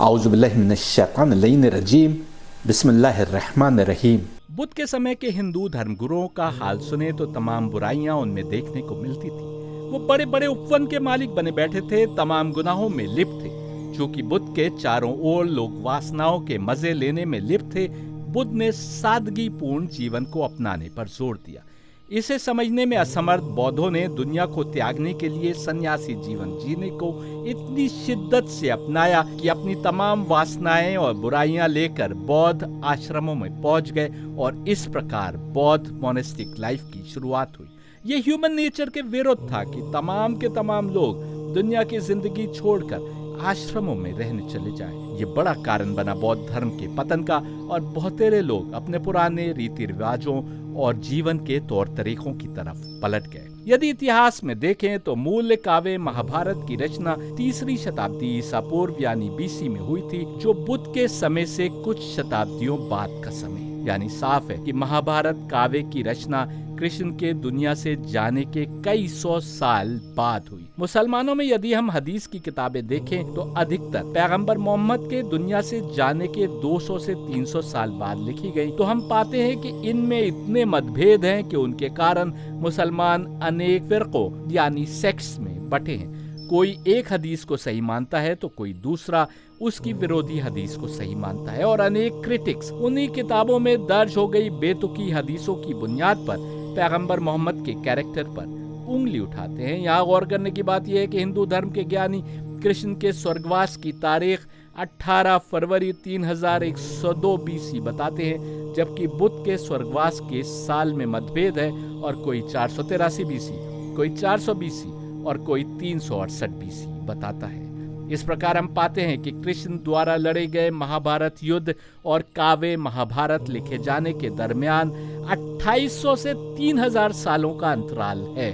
औज़ुबिल्लाहिमिनश्शैतानिर्रजीम बिस्मिल्लाहिर्रहमानिर्रहीम। बुद्ध के समय के हिंदू धर्मगुरुओं का हाल सुने तो तमाम बुराइयां उनमें देखने को मिलती थी। वो बड़े बड़े उपवन के मालिक बने बैठे थे, तमाम गुनाहों में लिप्त थे। चूंकि बुद्ध के चारों ओर लोग वासनाओं के मजे लेने में लिप्त थे, बुद्ध ने सादगीपूर्ण जीवन को अपनाने पर जोर दिया। इसे समझने में असमर्थ बौद्धों ने दुनिया को त्यागने के लिए सन्यासी जीवन जीने को इतनी शिद्दत से अपनाया कि अपनी तमाम वासनाएं और बुराइयां लेकर बौद्ध आश्रमों में पहुंच गए और इस प्रकार बौद्ध मोनेस्टिक लाइफ की शुरुआत हुई। ये ह्यूमन नेचर के विरुद्ध था कि तमाम के तमाम लोग दुनिया की जिंदगी छोड़कर आश्रमों में रहने चले जाएं। ये बड़ा कारण बना बौद्ध धर्म के पतन का और बहुतेरे लोग अपने पुराने रीति रिवाजों और जीवन के तौर तरीकों की तरफ पलट गए। यदि इतिहास में देखें तो मूल काव्य महाभारत की रचना 3री शताब्दी ईसा पूर्व यानी BC में हुई थी, जो बुद्ध के समय से कुछ शताब्दियों बाद का समय। यानी साफ है कि महाभारत काव्य की रचना कृष्ण के दुनिया से जाने के कई सौ साल बाद हुई। मुसलमानों में यदि हम हदीस की किताबें देखें तो अधिकतर पैगंबर मोहम्मद के दुनिया से जाने के 200 से 300 साल बाद लिखी गई, तो हम पाते हैं कि इनमें इतने मतभेद हैं कि उनके कारण मुसलमान अनेक फिरकों यानी सेक्ट्स में बटे हैं। कोई एक हदीस को सही मानता है तो कोई दूसरा उसकी विरोधी हदीस को सही मानता है और अनेक क्रिटिक्स उन्हीं किताबों में दर्ज हो गई बेतुकी हदीसों की बुनियाद पर पैगंबर मोहम्मद के कैरेक्टर पर उंगली उठाते हैं। यहाँ गौर करने की बात यह है कि हिंदू धर्म के ज्ञानी कृष्ण के स्वर्गवास की तारीख 18 फरवरी 3102 BC बताते हैं, जबकि बुद्ध के स्वर्गवास के साल में मतभेद है और कोई 483 BC, कोई 400 BC और कोई 368 BC बताता है। इस प्रकार हम पाते हैं कि कृष्ण द्वारा लड़े गए महाभारत युद्ध और काव्य महाभारत लिखे जाने के दरमियान 2800 से 3000 सालों का अंतराल है।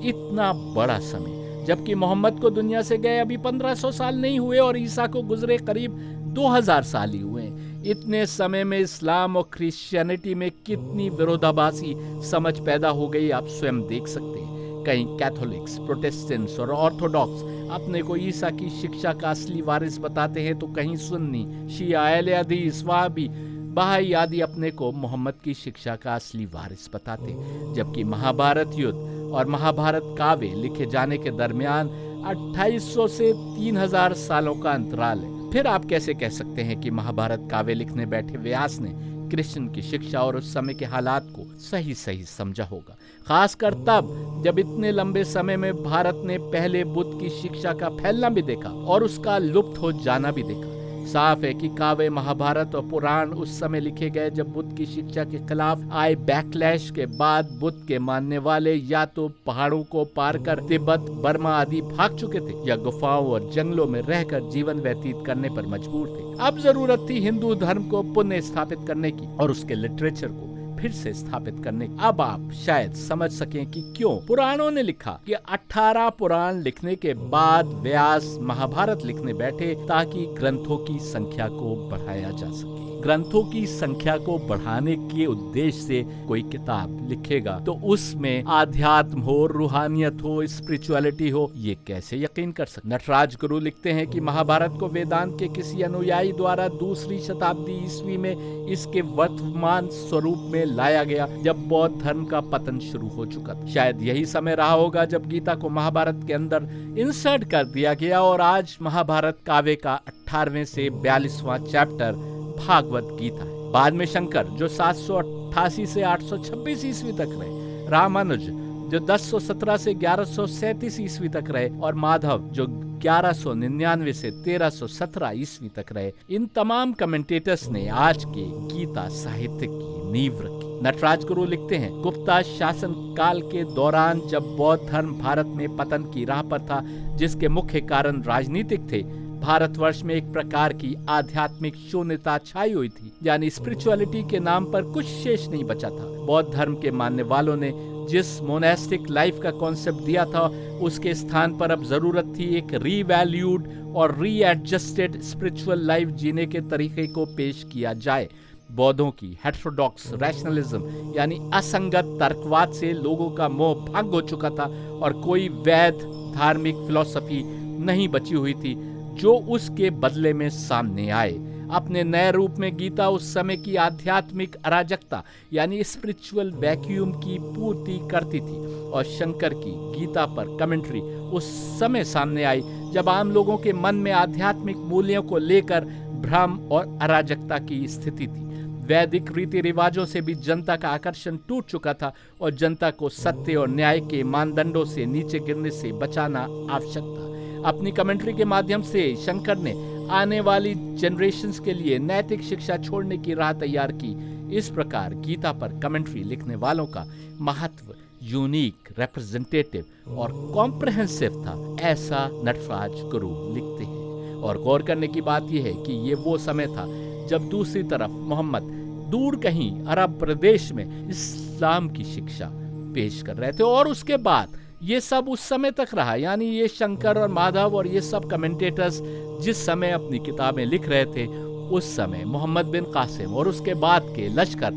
इतना बड़ा समय, जबकि मोहम्मद को दुनिया से गए अभी 1500 साल नहीं हुए और ईसा को गुजरे करीब 2000 साल ही हुए। इतने समय में इस्लाम और क्रिश्चियनिटी में कितनी विरोधाभासी समझ पैदा हो गई, आप स्वयं देख सकते हैं। कहीं कैथोलिक्स, प्रोटेस्टेंट्स और ऑर्थोडॉक्स अपने को ईसा की शिक्षा का असली वारिस बताते हैं, तो कहीं सुन्नी, शिया, अहले हदीस, वहाबी, बहाई आदि अपने को मोहम्मद की शिक्षा का असली वारिस बताते हैं। जबकि महाभारत युद्ध और महाभारत काव्य लिखे जाने के दरमियान 2800 से 3000 सालों का अंतराल है। फिर आप कैसे कह सकते हैं कि महाभारत काव्य लिखने बैठे व्यास ने कृष्ण की शिक्षा और उस समय के हालात को सही समझा होगा, खासकर तब जब इतने लंबे समय में भारत ने पहले बुद्ध की शिक्षा का फैलना भी देखा और उसका लुप्त हो जाना भी देखा। साफ है कि काव्य महाभारत और पुराण उस समय लिखे गए जब बुद्ध की शिक्षा के खिलाफ आए बैकलैश के बाद बुद्ध के मानने वाले या तो पहाड़ों को पार कर तिब्बत, बर्मा आदि भाग चुके थे या गुफाओं और जंगलों में रहकर जीवन व्यतीत करने पर मजबूर थे। अब जरूरत थी हिंदू धर्म को पुनः स्थापित करने की और उसके लिटरेचर को फिर से स्थापित करने की। अब आप शायद समझ सकें कि क्यों पुराणों ने लिखा कि 18 पुराण लिखने के बाद व्यास महाभारत लिखने बैठे, ताकि ग्रंथों की संख्या को बढ़ाया जा सके। ग्रंथों की संख्या को बढ़ाने के उद्देश्य से कोई किताब लिखेगा तो उसमें आध्यात्म हो, रूहानियत हो, स्पिरिचुअलिटी हो, ये कैसे यकीन कर सकते। नटराज गुरु लिखते हैं कि महाभारत को वेदांत के किसी अनुयायी द्वारा 2री शताब्दी ईस्वी में इसके वर्तमान स्वरूप में लाया गया, जब बौद्ध धर्म का पतन शुरू हो चुका था। शायद यही समय रहा होगा जब गीता को महाभारत के अंदर इंसर्ट कर दिया गया और आज महाभारत काव्य का 18वें से 42वां चैप्टर भागवत गीता है। बाद में शंकर जो 788 से 826 ईस्वी तक रहे, रामानुज जो 1017 से 1137 ईस्वी तक रहे और माधव जो 1199 से 1317 ईस्वी तक रहे, इन तमाम कमेंटेटर्स ने आज के गीता साहित्य की नींव रखी। नटराज गुरु लिखते हैं, गुप्ता शासन काल के दौरान जब बौद्ध धर्म भारत में पतन की राह पर था, जिसके मुख्य कारण राजनीतिक थे, भारतवर्ष में एक प्रकार की आध्यात्मिक शून्यता छाई हुई थी, यानी स्पिरिचुअलिटी के नाम पर कुछ शेष नहीं बचा था। बौद्ध धर्म के मानने वालों ने जिस मोनेस्टिक लाइफ का कॉन्सेप्ट दिया था, उसके स्थान पर अब जरूरत थी एक रीवैल्यूड और रीएडजस्टेड स्पिरिचुअल लाइफ जीने के तरीके को पेश किया जाए। बौद्धों की हेटेरोडॉक्स रैशनलिज्म यानी असंगत तर्कवाद से लोगों का मोह भंग हो चुका था और कोई वैध धार्मिक फिलॉसफी नहीं बची हुई थी। जो उसके बदले में सामने आए। अपने नए रूप में गीता उस समय की आध्यात्मिक अराजकता यानी स्पिरिचुअल वैक्यूम की पूर्ति करती थी, और शंकर की गीता पर कमेंट्री उस समय सामने आई जब आम लोगों के मन में आध्यात्मिक मूल्यों को लेकर भ्रम और अराजकता की स्थिति थी। वैदिक रीति रिवाजों से भी जनता का आकर्षण टूट चुका था और जनता को सत्य और न्याय के मानदंडों से नीचे गिरने से बचाना आवश्यक था। अपनी कमेंट्री के माध्यम से शंकर ने आने वाली जनरेशन्स के लिए नैतिक शिक्षा छोड़ने की राह तैयार की। इस प्रकार गीता पर कमेंट्री लिखने वालों का महत्व यूनिक, रिप्रेजेंटेटिव और कॉम्प्रहेंसिव था, ऐसा नटराज गुरु लिखते हैं। और गौर करने की बात यह है कि ये वो समय था जब दूसरी तरफ मोहम्मद दूर कहीं अरब प्रदेश में इस्लाम की शिक्षा पेश कर रहे थे, और उसके बाद ये सब उस समय तक रहा। यानी ये शंकर और माधव और ये सब कमेंटेटर्स जिस समय अपनी किताबें लिख रहे थे, उस समय मोहम्मद बिन कासिम और उसके बाद के लश्कर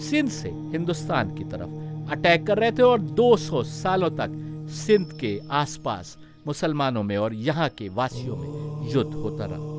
सिंध से हिंदुस्तान की तरफ अटैक कर रहे थे, और 200 सालों तक सिंध के आसपास मुसलमानों में और यहाँ के वासियों में युद्ध होता रहा।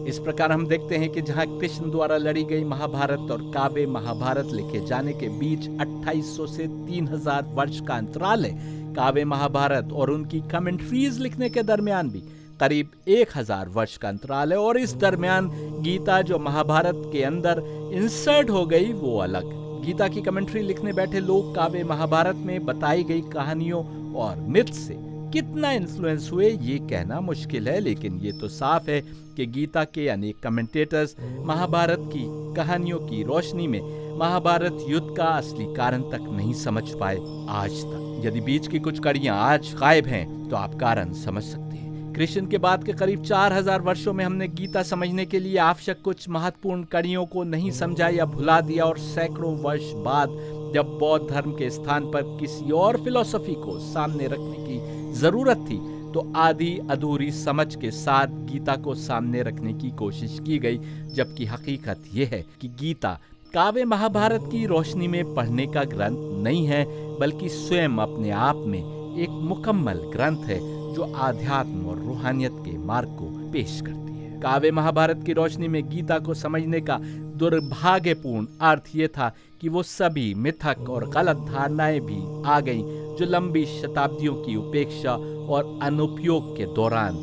इस प्रकार हम देखते हैं कि जहां कृष्ण द्वारा लड़ी गई महाभारत और काव्य महाभारत लिखे जाने के बीच 2800 से 3000 वर्ष का अंतराल है, काव्य महाभारत और उनकी कमेंट्रीज लिखने के दरमियान भी करीब 1000 वर्ष का अंतराल है। और इस दरमियान गीता जो महाभारत के अंदर इंसर्ट हो गई वो अलग। गीता की कमेंट्री लिखने बैठे लोग काव्य महाभारत में बताई गई कहानियों और मिथ से कितना इन्फ्लुएंस हुए ये कहना मुश्किल है, लेकिन ये तो साफ है कि गीता के अनेक कमेंटेटर्स महाभारत की कहानियों की रोशनी में महाभारत युद्ध का असली कारण तक नहीं समझ पाए आज तक। यदि बीच की कुछ कड़ियां आज गायब हैं तो आप कारण समझ सकते हैं। कृष्ण के बाद के करीब 4000 वर्षों में हमने गीता समझने के लिए आवश्यक कुछ महत्वपूर्ण कड़ियों को नहीं समझा या भुला दिया, और सैकड़ों वर्ष बाद जब बौद्ध धर्म के स्थान पर किसी और फिलॉसफी को सामने रखने की जरूरत थी तो आधी अधूरी समझ के साथ गीता को सामने रखने की कोशिश की गई, जबकि हकीकत यह है कि गीता काव्य महाभारत की रोशनी में पढ़ने का ग्रंथ नहीं है, बल्कि स्वयं अपने आप में एक मुकम्मल ग्रंथ है जो आध्यात्म और रूहानियत के मार्ग को पेश करती है। काव्य महाभारत की रोशनी में गीता को समझने का दुर्भाग्यपूर्ण अर्थ ये था कि वो सभी मिथक और गलत धारणाएं भी आ गईं जो लंबी शताब्दियों की उपेक्षा और अनुपयोग के दौरान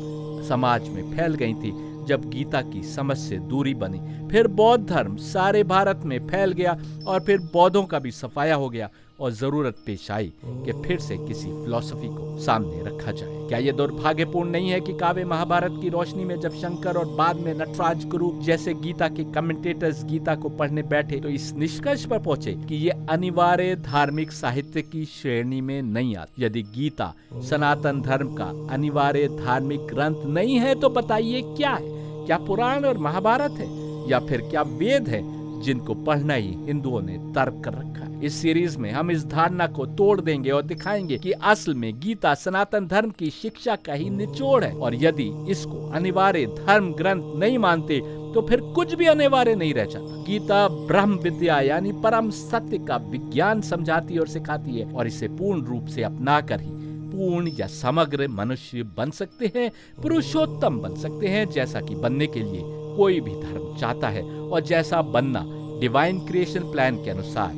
समाज में फैल गई थी। जब गीता की समझ से दूरी बनी, फिर बौद्ध धर्म सारे भारत में फैल गया और फिर बौद्धों का भी सफाया हो गया और जरूरत पेश आई कि फिर से किसी फिलॉसफी को सामने रखा जाए। क्या यह दुर्भाग्यपूर्ण नहीं है कि काव्य महाभारत की रोशनी में जब शंकर और बाद में नटराज गुरु जैसे गीता के कमेंटेटर्स गीता को पढ़ने बैठे तो इस निष्कर्ष पर पहुंचे कि ये अनिवार्य धार्मिक साहित्य की श्रेणी में नहीं आती। यदि गीता सनातन धर्म का अनिवार्य धार्मिक ग्रंथ नहीं है तो बताइए क्या है? क्या पुराण और महाभारत है या फिर क्या वेद है जिनको पढ़ना ही हिंदुओं ने तर्क कर रखा है? इस सीरीज में हम इस धारणा को तोड़ देंगे और दिखाएंगे कि असल में गीता सनातन धर्म की शिक्षा का ही निचोड़ है, और यदि इसको अनिवार्य धर्म ग्रंथ नहीं मानते तो फिर कुछ भी अनिवार्य नहीं रह जाता। गीता ब्रह्म विद्या यानी परम सत्य का विज्ञान समझाती और सिखाती है, और इसे पूर्ण रूप से अपना कर ही पूर्ण या समग्र मनुष्य बन सकते हैं, पुरुषोत्तम बन सकते हैं, जैसा कि बनने के लिए कोई भी धर्म चाहता है और जैसा बनना डिवाइन क्रिएशन प्लान के अनुसार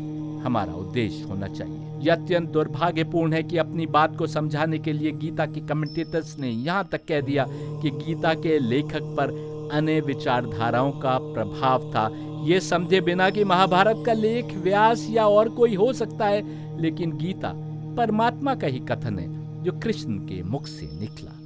हमारा उद्देश्य होना चाहिए। यह अत्यंत दुर्भाग्यपूर्ण है कि अपनी बात को समझाने के लिए गीता के कमेंटेटर्स ने यहाँ तक कह दिया कि गीता के लेखक पर अन्य विचारधाराओं का प्रभाव था, ये समझे बिना कि महाभारत का लेख व्यास या और कोई हो सकता है, लेकिन गीता परमात्मा का ही कथन है जो कृष्ण के मुख से निकला।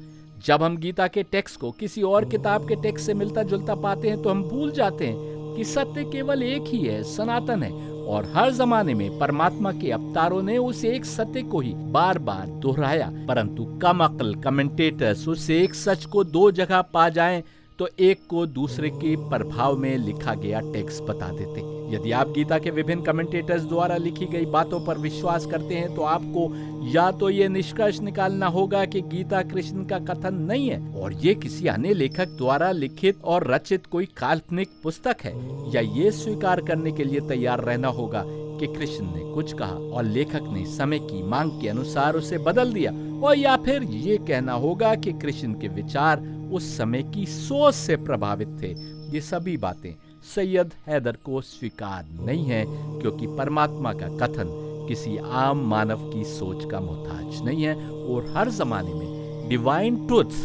जब हम गीता के टेक्स्ट को किसी और किताब के टेक्स्ट से मिलता जुलता पाते हैं तो हम भूल जाते हैं कि सत्य केवल एक ही है, सनातन है, और हर जमाने में परमात्मा के अवतारों ने उस एक सत्य को ही बार बार दोहराया। परंतु कम अक्ल कमेंटेटर्स उस एक सच को दो जगह पा जाएं तो एक को दूसरे के प्रभाव में लिखा गया टेक्स्ट बता देते हैं। यदि आप गीता के विभिन्न कमेंटेटर्स द्वारा लिखी गई बातों पर विश्वास करते हैं तो आपको या तो ये निष्कर्ष निकालना होगा कि गीता कृष्ण का कथन नहीं है और ये किसी अन्य लेखक द्वारा लिखित और रचित कोई काल्पनिक पुस्तक है, या ये स्वीकार करने के लिए तैयार रहना होगा कि कृष्ण ने कुछ कहा और लेखक ने समय की मांग के अनुसार उसे बदल दिया, और या फिर ये कहना होगा कि कृष्ण के विचार उस समय की सोच से प्रभावित थे। ये सभी बातें सैयद हैदर को स्वीकार नहीं है, क्योंकि परमात्मा का कथन किसी आम मानव की सोच का मोहताज नहीं है और हर जमाने में डिवाइन ट्रुथ्स,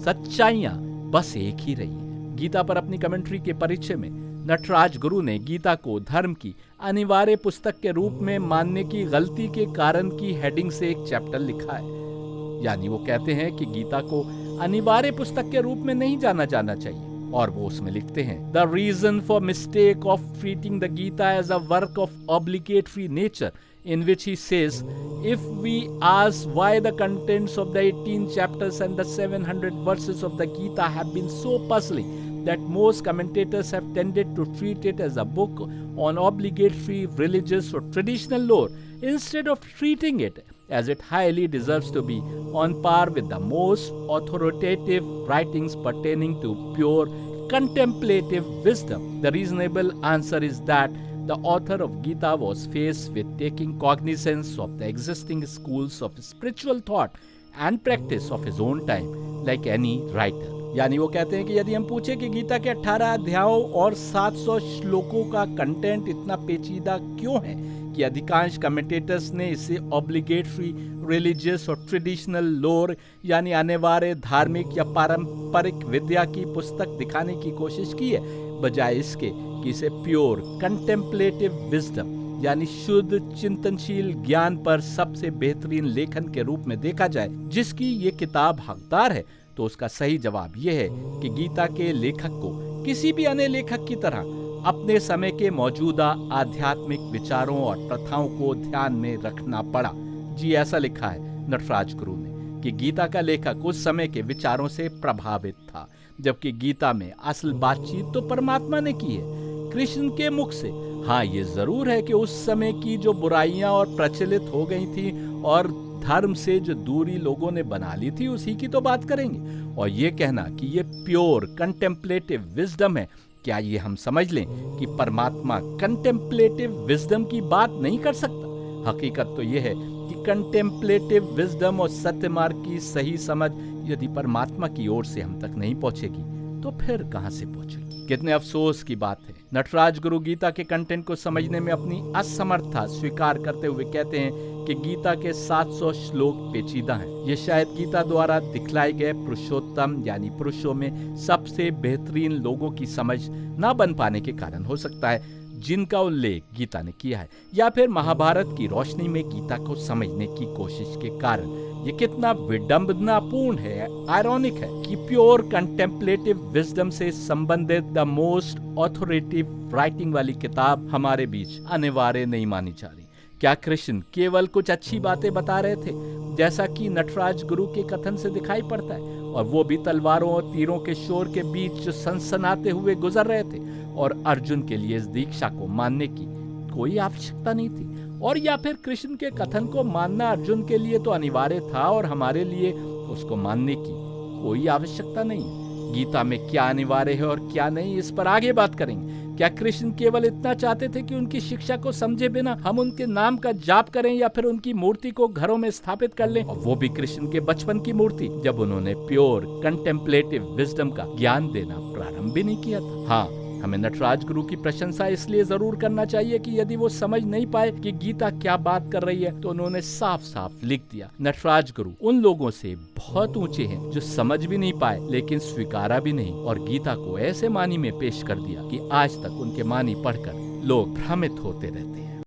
सच्चाइयां बस एक ही रही हैं। गीता पर अपनी कमेंट्री के परिचय में नटराज गुरु ने गीता को धर्म की अनिवार्य पुस्तक के रूप में मानने की गलती के कारण की हेडिंग से एक चैप्टर लिखा है। यानी वो कहते हैं कि गीता को अनिवार्य पुस्तक के रूप में नहीं जाना जाना चाहिए, और वो उसमें लिखते हैं, the reason for mistake of treating the Gita as a work of obligatory nature, in which he says, if we ask why the contents of the 18 chapters and the 700 verses of the Gita have been so puzzling that most commentators have tended to treat it as a book on obligatory religious or traditional lore, instead of treating it as it highly deserves to be, on par with the most authoritative writings pertaining to pure contemplative wisdom. The reasonable answer is that the author of Gita was faced with taking cognizance of the existing schools of spiritual thought and practice of his own time, like any writer. यानी वो कहते हैं कि यदि हम पूछें कि गीता के 18 अध्यायों और 700 श्लोकों का कंटेंट इतना पेचीदा क्यों है कि अधिकांश कमेंटेटर्स ने इसे ऑब्लिगेटरी रिलीजियस और ट्रेडिशनल लोर यानी अनिवार्य धार्मिक या पारंपरिक विद्या की पुस्तक दिखाने की कोशिश की है, बजाय इसके कि इसे प्योर कंटेम्पलेटिव विजडम यानी शुद्ध चिंतनशील ज्ञान पर सबसे बेहतरीन लेखन के रूप में देखा जाए, जिसकी ये किताब हकदार है, तो उसका सही जवाब यह है कि गीता के लेखक को किसी भी अन्य लेखक की तरह अपने समय के मौजूदा आध्यात्मिक विचारों और प्रथाओं को ध्यान में रखना पड़ा। जी, ऐसा लिखा है नटराज गुरु ने कि गीता का लेखक उस समय के विचारों से प्रभावित था, जबकि गीता में असल बातचीत तो परमात्मा ने की है कृष्ण के मुख से। हाँ, ये जरूर है कि उस समय की जो बुराइयां और प्रचलित हो गई थी और धर्म से जो दूरी लोगों ने बना ली थी, उसी की तो बात करेंगे। और ये कहना कि ये प्योर कंटेम्पलेटिव विजडम है, क्या ये हम समझ लें कि परमात्मा कंटेम्पलेटिव विजडम की बात नहीं कर सकता? हकीकत तो ये है कि कंटेम्पलेटिव विजडम और सत्य मार्ग की सही समझ यदि परमात्मा की ओर से हम तक नहीं पहुंचेगी, तो फिर कहां से पहुंचेगी? कितने अफसोस की बात है। नटराज गुरु गीता के कंटेंट को समझने में अपनी असमर्थता स्वीकार करते हुए कहते हैं कि गीता के 700 श्लोक पेचीदा हैं। ये शायद गीता द्वारा दिखलाए गए पुरुषोत्तम यानी पुरुषों में सबसे बेहतरीन लोगों की समझ न बन पाने के कारण हो सकता है, जिनका उल्लेख गीता ने किया है, या फिर महाभारत की रोशनी में गीता को समझने की कोशिश के कारण। ये कितना विडंबनापूर्ण है, आयरॉनिक है कि प्योर कंटेम्पलेटिव विजडम से संबंधित द मोस्ट ऑथोरिटेटिव राइटिंग वाली किताब हमारे बीच अनिवार्य नहीं मानी जा रही। क्या कृष्ण केवल कुछ अच्छी बातें बता रहे थे, जैसा कि नटराज गुरु के कथन से दिखाई पड़ता है, और वो भी तलवारों और तीरों के शोर के बीच सनसनाते हुए गुजर रहे थे, और अर्जुन के लिए इस दीक्षा को मानने की कोई आवश्यकता नहीं थी? और या फिर कृष्ण के कथन को मानना अर्जुन के लिए तो अनिवार्य था और हमारे लिए उसको मानने की कोई आवश्यकता नहीं? गीता में क्या अनिवार्य है और क्या नहीं, इस पर आगे बात करेंगे। क्या कृष्ण केवल इतना चाहते थे कि उनकी शिक्षा को समझे बिना हम उनके नाम का जाप करें, या फिर उनकी मूर्ति को घरों में स्थापित कर लें, और वो भी कृष्ण के बचपन की मूर्ति, जब उन्होंने प्योर कंटेम्पलेटिव विजडम का ज्ञान देना प्रारंभ भी नहीं किया था? हाँ, हमें नटराज गुरु की प्रशंसा इसलिए जरूर करना चाहिए कि यदि वो समझ नहीं पाए कि गीता क्या बात कर रही है, तो उन्होंने साफ साफ लिख दिया। नटराज गुरु उन लोगों से बहुत ऊंचे हैं जो समझ भी नहीं पाए लेकिन स्वीकारा भी नहीं, और गीता को ऐसे मानी में पेश कर दिया कि आज तक उनके मानी पढ़कर लोग भ्रमित होते रहते हैं।